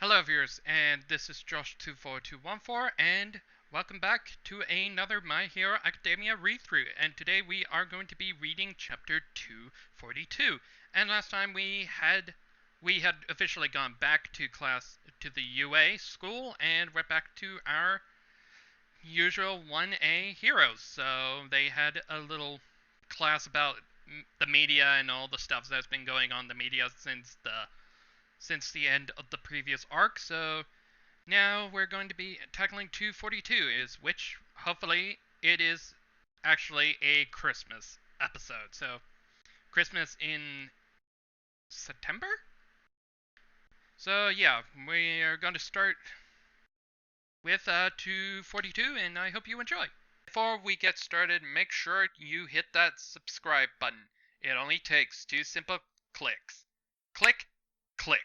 Hello viewers, and this is Josh24214, and welcome back to another My Hero Academia read-through. And today we are going to be reading chapter 242. And last time we had officially gone back to to the UA school, and we're back to our usual 1A heroes. So they had a little class about the media and all the stuff that's been going on in the media since the end of the previous arc. So now we're going to be tackling 242, which hopefully it is actually a Christmas episode. So Christmas in September. So yeah, we are going to start with 242, and I hope you enjoy. Before we get started, make sure you hit that subscribe button. It only takes two simple clicks. Click, click.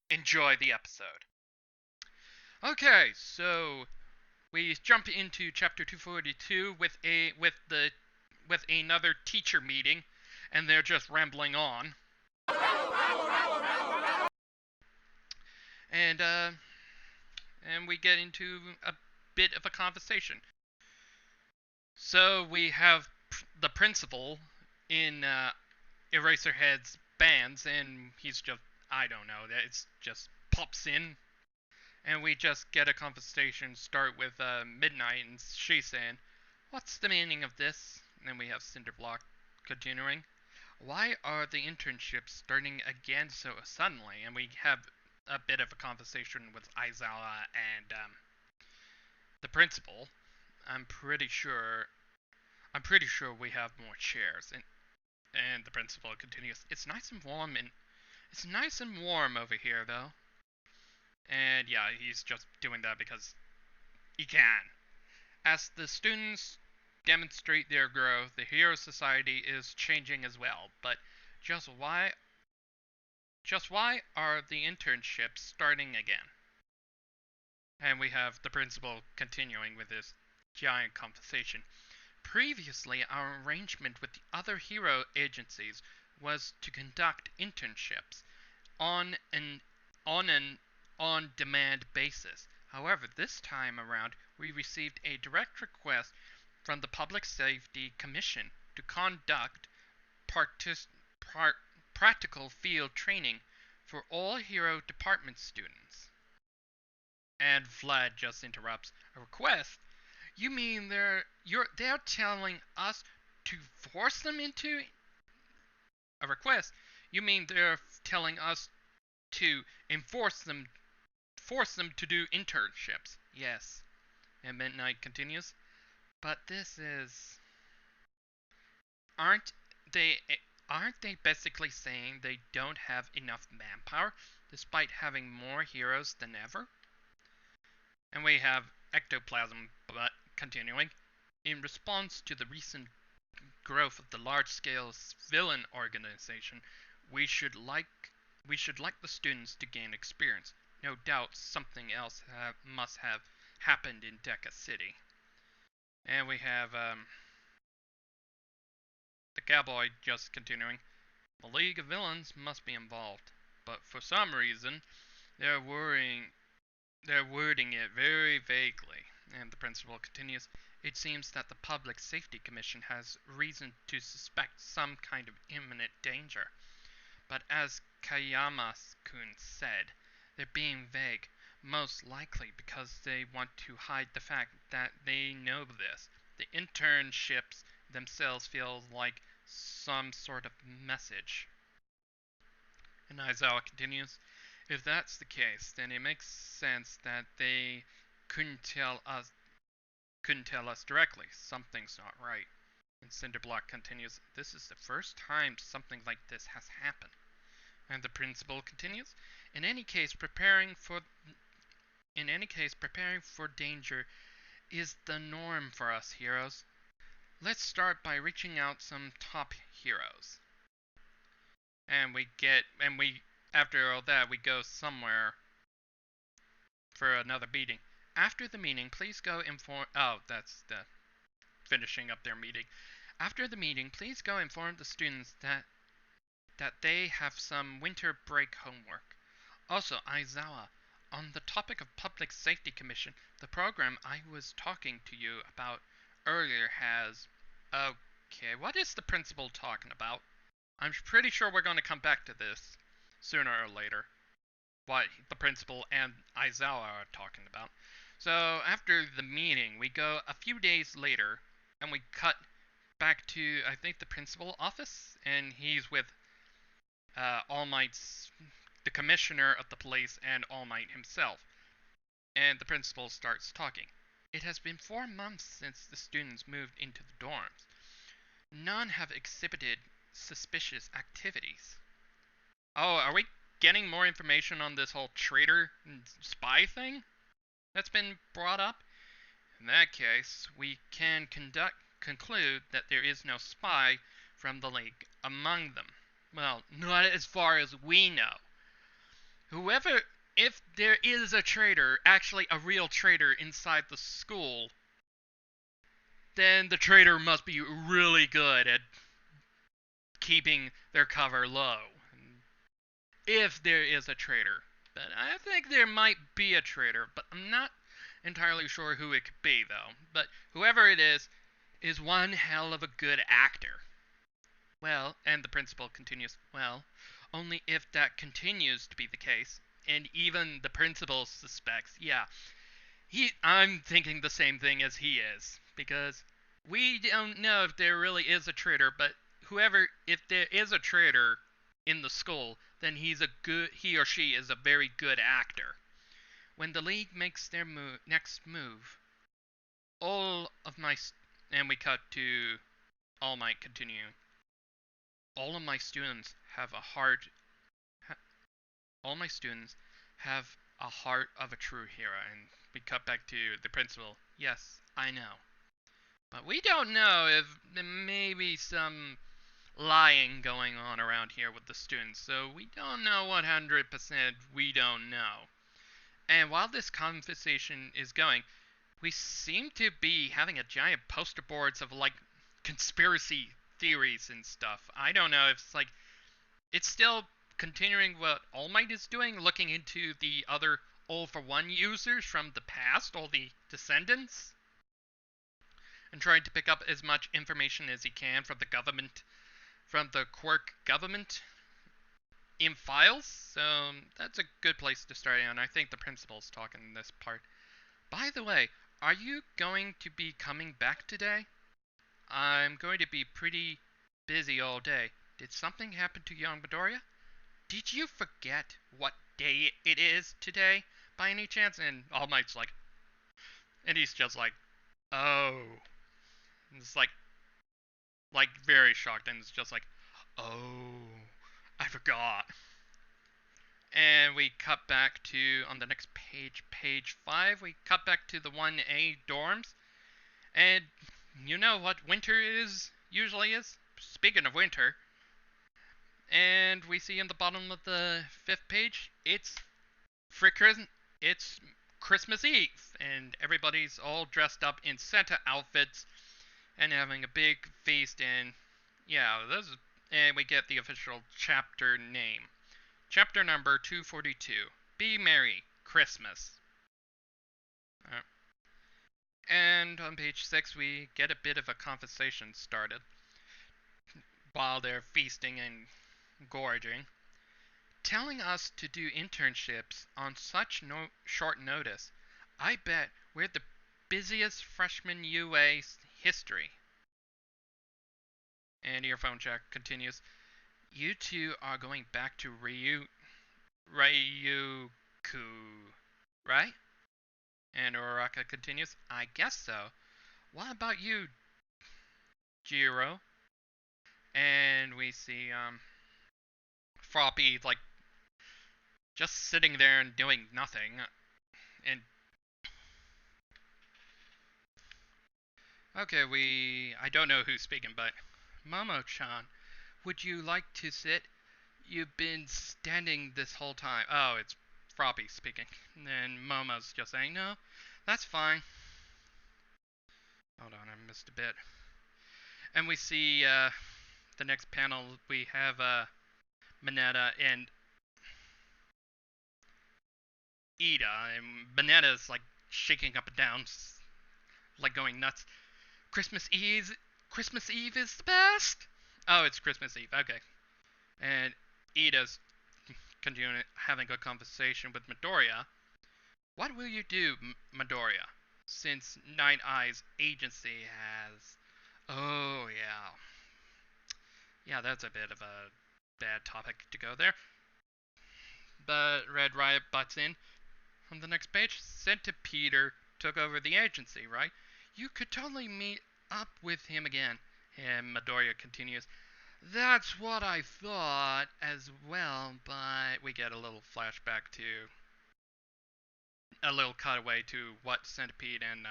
Enjoy the episode. Okay, so we jump into chapter 242 with another teacher meeting, and they're just rambling on. And we get into a bit of a conversation. So we have the principal in Eraserhead's bands, and he's just, I don't know, it's just pops in, and we just get a conversation start with Midnight, and she's saying, "What's the meaning of this?" And then we have Cinderblock continuing, "Why are the internships starting again so suddenly?" And we have a bit of a conversation with Aizawa and the principal. I'm pretty sure we have more chairs. And the principal continues, "It's nice and warm over here, though." And yeah, he's just doing that because he can. As the students demonstrate their growth, the Hero Society is changing as well. But just why are the internships starting again? And we have the principal continuing with this giant conversation. Previously, our arrangement with the other hero agencies was to conduct internships on an on-demand basis. However, this time around, we received a direct request from the Public Safety Commission to conduct practical field training for all Hero Department students. And Vlad just interrupts. "A request? You mean they're telling us to force them into a request? You mean they're telling us to force them to do internships?" "Yes." And Midnight continues, "But this is aren't they basically saying they don't have enough manpower despite having more heroes than ever?" And we have Ectoplasm continuing, "In response to the recent growth of the large-scale villain organization, we should like the students to gain experience. No doubt something else must have happened in Deca City." And we have the cowboy just continuing, "The League of Villains must be involved, but for some reason they're wording it very vaguely." And the principal continues, "It seems that the Public Safety Commission has reason to suspect some kind of imminent danger. But as Kayama-kun said, they're being vague, most likely because they want to hide the fact that they know this. The internships themselves feel like some sort of message." And Aizawa continues, "If that's the case, then it makes sense that they couldn't tell us directly. Something's not right." And Cinderblock continues, "This is the first time something like this has happened." And the principal continues, In any case, preparing for danger is the norm for us heroes. Let's start by reaching out some top heroes." And after all that, we go somewhere for another meeting. "After the meeting, please go inform..." Oh, that's the finishing up their meeting. "After the meeting, please go inform the students that they have some winter break homework. Also, Aizawa, on the topic of Public Safety Commission, the program I was talking to you about earlier has... Okay, what is the principal talking about? I'm pretty sure we're going to come back to this sooner or later. What the principal and Aizawa are talking about. So after the meeting, we go a few days later, and we cut back to, I think, the principal office, and he's with All Might's, the commissioner of the police, and All Might himself. And the principal starts talking. It has been 4 months since the students moved into the dorms. None have exhibited suspicious activities. Oh, are we getting more information on this whole traitor and spy thing that's been brought up? In that case, we can conclude that there is no spy from the League among them. Well, not as far as we know. Whoever, if there is a traitor, actually a real traitor inside the school, then the traitor must be really good at keeping their cover low. If there is a traitor. But I think there might be a traitor, but I'm not entirely sure who it could be, though. But whoever it is one hell of a good actor. Well, and the principal continues, well, only if that continues to be the case, and even the principal suspects, yeah, I'm thinking the same thing as he is, because we don't know if there really is a traitor, but if there is a traitor in the school, then he or she is a very good actor. When the League makes their next move, all of my... And we cut to All Might continue. All of my students have a heart... All my students have a heart of a true hero. And we cut back to the principal. Yes, I know. But we don't know if there may be some lying going on around here with the students. So we don't know 100%. We don't know. And while this conversation is going, we seem to be having a giant poster boards of like conspiracy theories and stuff. I don't know if it's still continuing what All Might is doing, looking into the other All for One users from the past, all the descendants, and trying to pick up as much information as he can from the government, from the Quirk government in files. So that's a good place to start, and I think the principal's talking in this part. By the way, are you going to be coming back today? I'm going to be pretty busy all day. Did something happen to young Midoriya? Did you forget what day it is today, by any chance? And All Might's like... And he's just like, oh. And it's like very shocked, and it's just like, oh, I forgot. And we cut back to, on the next page, page 5, we cut back to the 1A dorms. And you know what winter usually is? Speaking of winter. And we see in the bottom of the 5th page, it's Christmas Eve. And everybody's all dressed up in Santa outfits and having a big feast. And yeah, and we get the official chapter name. Chapter number 242. Be Merry Christmas. And on page 6, we get a bit of a conversation started while they're feasting and gorging, telling us to do internships on such short notice. I bet we're the busiest freshman UA history. And Earphone Jack continues, you two are going back to Ryuku, right? And Uraraka continues, I guess so. What about you, Jiro? And we see Froppy like just sitting there and doing nothing. And okay, I don't know who's speaking, but Momo-chan, would you like to sit? You've been standing this whole time. Oh, it's Froppy speaking. And then Momo's just saying, no, that's fine. Hold on, I missed a bit. And we see the next panel, we have Mineta, and Ida, and Bonetta's like shaking up and down, like going nuts. Christmas Eve, Christmas Eve is the best. Oh, it's Christmas Eve. Okay. And Ida's continuing having a conversation with Midoriya. What will you do, Midoriya, since Nine Eyes Agency has? Oh yeah, yeah, that's a bit of a bad topic to go there. But Red Riot butts in on the next page. Centipede took over the agency, right? You could totally meet up with him again. And Midoriya continues, that's what I thought as well, but we get a little flashback to a little cutaway to what Centipede and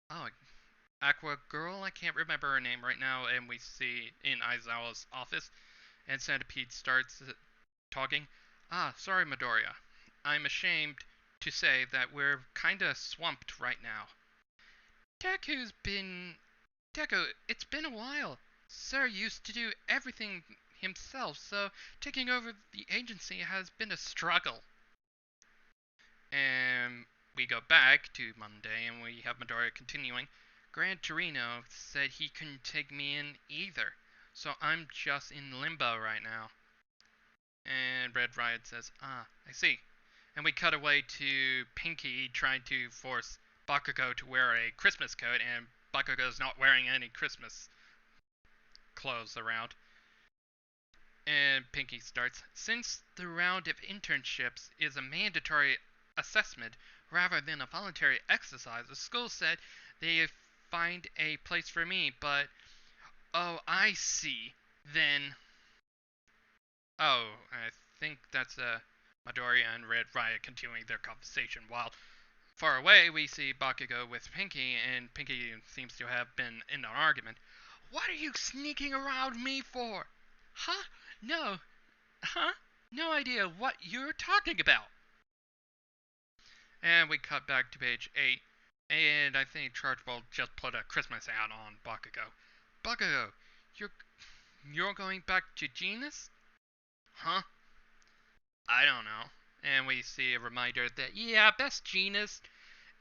oh, Aqua Girl, I can't remember her name right now, and we see in Aizawa's office, and Centipede starts talking. Sorry, Midoriya. I'm ashamed to say that we're kinda swamped right now. Deku's been Deku, it's been a while. Sir used to do everything himself, so taking over the agency has been a struggle. And we go back to Monday and we have Midoriya continuing. Gran Torino said he couldn't take me in either, so I'm just in limbo right now. And Red Riot says, I see. And we cut away to Pinky trying to force Bakugo to wear a Christmas coat, and Bakugo's not wearing any Christmas clothes around. And Pinky starts, since the round of internships is a mandatory assessment rather than a voluntary exercise, the school said they find a place for me, but oh, I see. Then I think that's Midoriya and Red Riot continuing their conversation, while far away we see Bakugo with Pinky, and Pinky seems to have been in an argument. What are you sneaking around me for? Huh? No. Huh? No idea what you're talking about. And we cut back to page 8, and I think Chargeball just put a Christmas hat on Bakugo. Bakugo, you're going back to Genus? Huh? I don't know. And we see a reminder that, yeah, Best Genus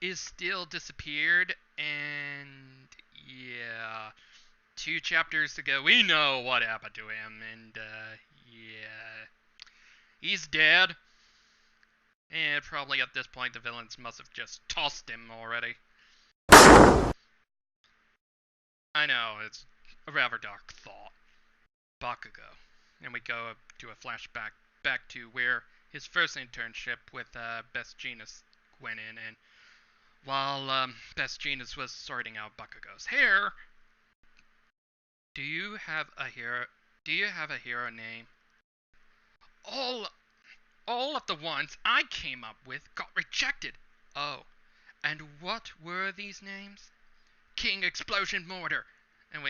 is still disappeared, and yeah, 2 chapters ago, we know what happened to him, and yeah, he's dead. And probably at this point, the villains must have just tossed him already. I know, it's a rather dark thought. Bakugo. And we go to a flashback back to where his first internship with Best Genus went in, and while Best Genus was sorting out Bakugo's hair, do you have a hero name? All of the ones I came up with got rejected. Oh, and what were these names? King Explosion Mortar. And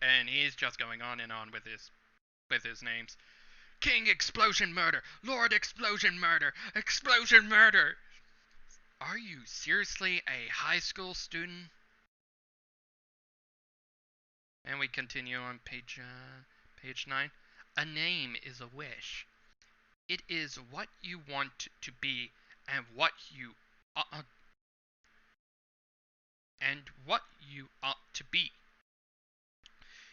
and he's just going on and on with his names. King Explosion Murder, Lord Explosion Murder, Explosion Murder. Are you seriously a high school student? And we continue on page 9. A name is a wish. It is what you want to be and what you ought to be.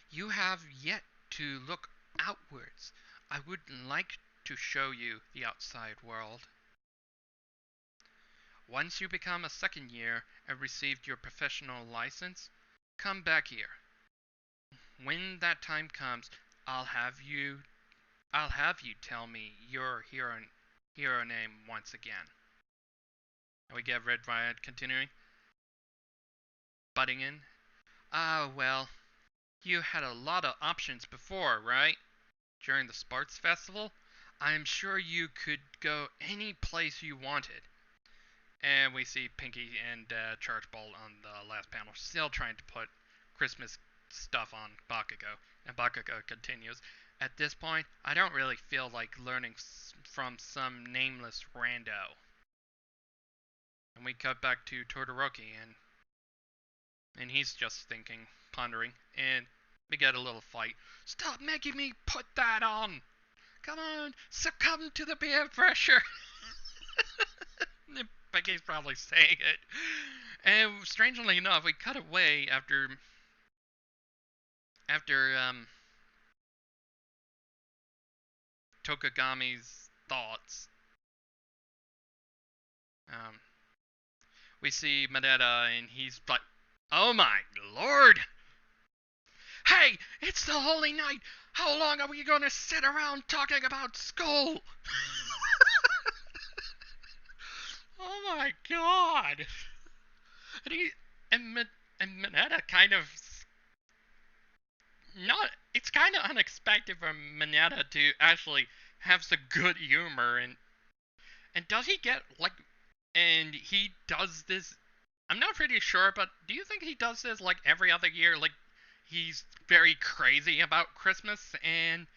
You have yet to look outwards. I would like to show you the outside world. Once you become a second year and received your professional license, come back here. When that time comes, I'll have you tell me your hero name once again. And we get Red Riot continuing. Butting in. Well, you had a lot of options before, right? During the Sparks Festival? I'm sure you could go any place you wanted. And we see Pinky and Chargeball on the last panel still trying to put Christmas stuff on Bakugo. And Bakugo continues, at this point, I don't really feel like learning from some nameless rando. And we cut back to Todoroki, and he's just thinking, pondering, and we get a little fight. Stop making me put that on! Come on, succumb to the peer pressure! Becky's probably saying it. And strangely enough, we cut away after Tokagami's thoughts. Um, we see Mineta, and he's like, "Oh my lord! Hey, it's the holy night! How long are we gonna sit around talking about school?" Oh my god! And he and Mineta kind of not. It's kind of unexpected for Mineta to actually have some good humor, and does he get like, and he does this. I'm not pretty sure, but do you think he does this like every other year? Like, he's very crazy about Christmas, and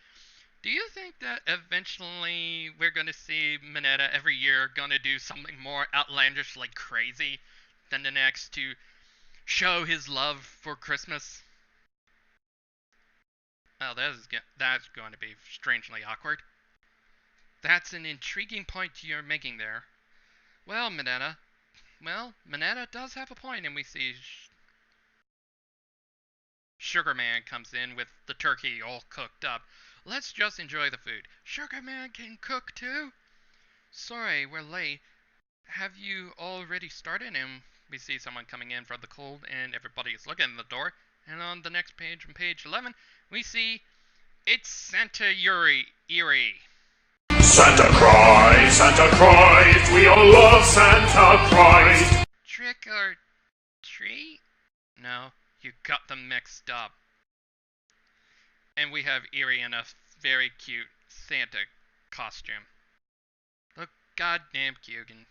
do you think that eventually we're gonna see Mineta every year gonna do something more outlandishly crazy than the next to show his love for Christmas? Oh, that's going to be strangely awkward. That's an intriguing point you're making there. Well, Mineta does have a point, and we see Sugar Man comes in with the turkey all cooked up. Let's just enjoy the food. Sugar Man can cook too? Sorry, we're late. Have you already started? And we see someone coming in from the cold, and everybody is looking at the door. And on the next page, on page 11, we see it's Santa Eri. Santa cries, we all love Santa cries. Trick or treat? No, you got them mixed up. And we have Eri in a very cute Santa costume. Look goddamn cute and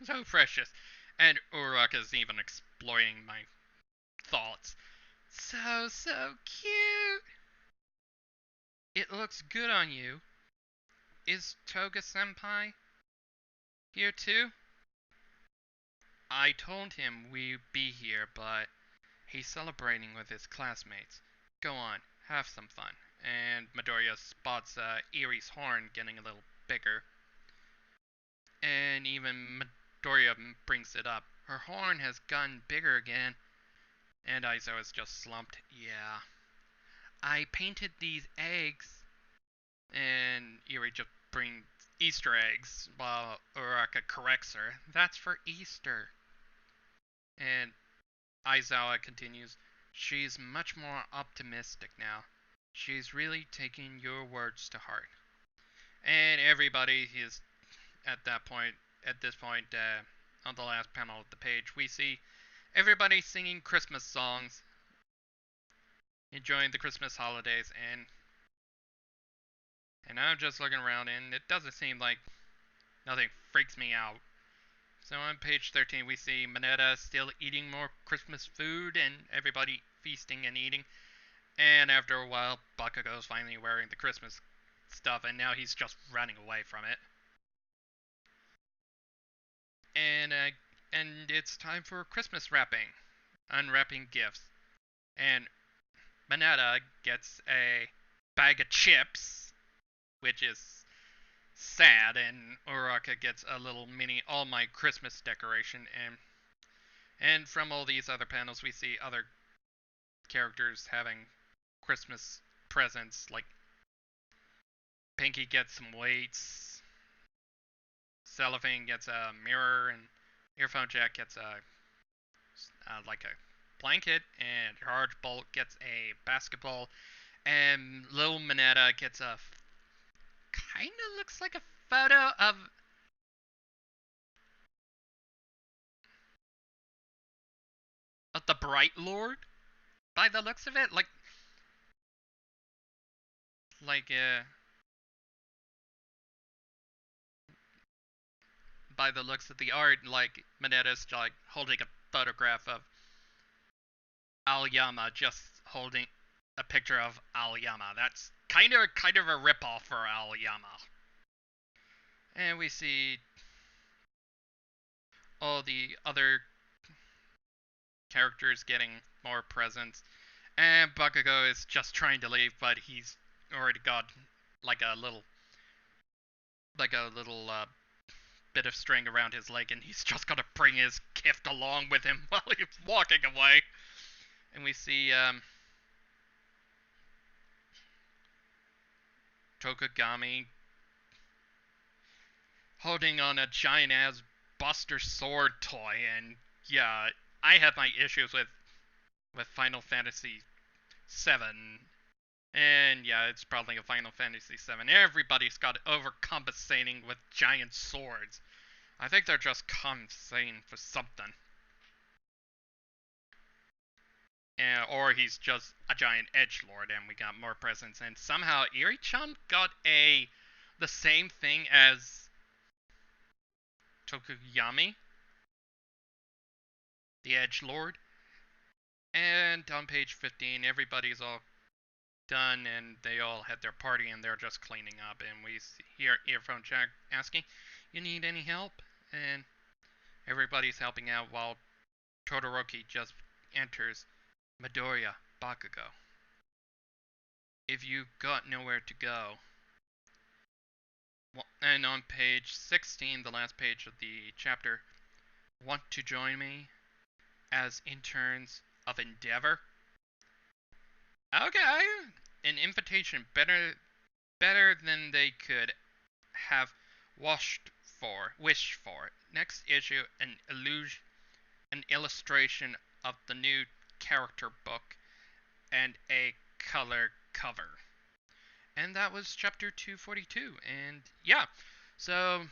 so precious. And Uraraka's even exploring my thoughts. So cute. It looks good on you. Is Toga Senpai here too? I told him we'd be here, but he's celebrating with his classmates. Go on, have some fun. And Midoriya spots Eri's horn getting a little bigger. And even Midoriya brings it up. Her horn has gotten bigger again. And Aizo is just slumped. Yeah. I painted these eggs. And Eri just brings Easter eggs while Uraraka corrects her. That's for Easter. And Aizawa continues, she's much more optimistic now. She's really taking your words to heart. And everybody is at this point, on the last panel of the page, we see everybody singing Christmas songs, enjoying the Christmas holidays, and I'm just looking around, and it doesn't seem like nothing freaks me out. So on page 13, we see Mineta still eating more Christmas food, and everybody feasting and eating. And after a while, Bakugo's finally wearing the Christmas stuff, and now he's just running away from it. And it's time for Christmas wrapping, unwrapping gifts. And Mineta gets a bag of chips, which is sad, and Uraraka gets a little mini All Might Christmas decoration, and from all these other panels we see other characters having Christmas presents, like Pinky gets some weights, Cellophane gets a mirror, and Earphone Jack gets a like a blanket, and Charge Bolt gets a basketball, and Little Mineta gets a kind of looks like a photo of the Bright Lord by the looks of it, like by the looks of the art, like Mineta's like holding a photograph of Aoyama, just holding a picture of Aoyama. That's kind of a ripoff for Aoyama. And we see all the other characters getting more presents. And Bakugo is just trying to leave, but he's already got like a little bit of string around his leg, and he's just gonna bring his gift along with him while he's walking away. And we see Tokugami holding on a giant ass Buster Sword toy, and yeah, I have my issues with Final Fantasy VII, and yeah, it's probably a Final Fantasy VII. Everybody's got overcompensating with giant swords. I think they're just compensating for something. Or he's just a giant edgelord, and we got more presents. And somehow Eri-chan got the same thing as Tokuyami, the edgelord. And on page 15, everybody's all done, and they all had their party, and they're just cleaning up. And we hear Earphone Jack asking, "You need any help?" And everybody's helping out while Todoroki just enters Midoriya Bakugo. If you got nowhere to go. And on page 16, the last page of the chapter, want to join me as interns of Endeavor? Okay, an invitation better than they could have wished for. Next issue, an illustration of the new character book and a color cover. And that was chapter 242. And yeah, so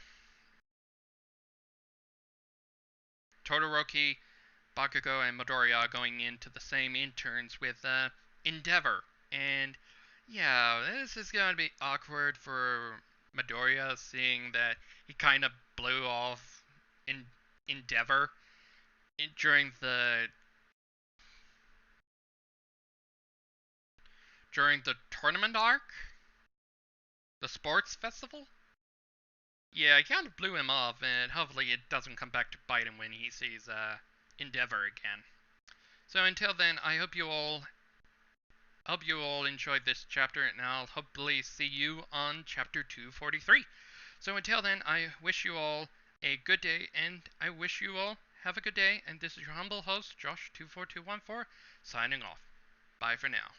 Todoroki, Bakugo, and Midoriya going into the same interns with Endeavor. And yeah, this is going to be awkward for Midoriya, seeing that he kind of blew off in Endeavor during the tournament arc, the sports festival. Yeah, I kind of blew him off, and hopefully it doesn't come back to bite him when he sees Endeavor again. So until then, I hope you all enjoyed this chapter, and I'll hopefully see you on chapter 243. So until then, I wish you all a good day, and I wish you all have a good day. And this is your humble host, Josh24214, signing off. Bye for now.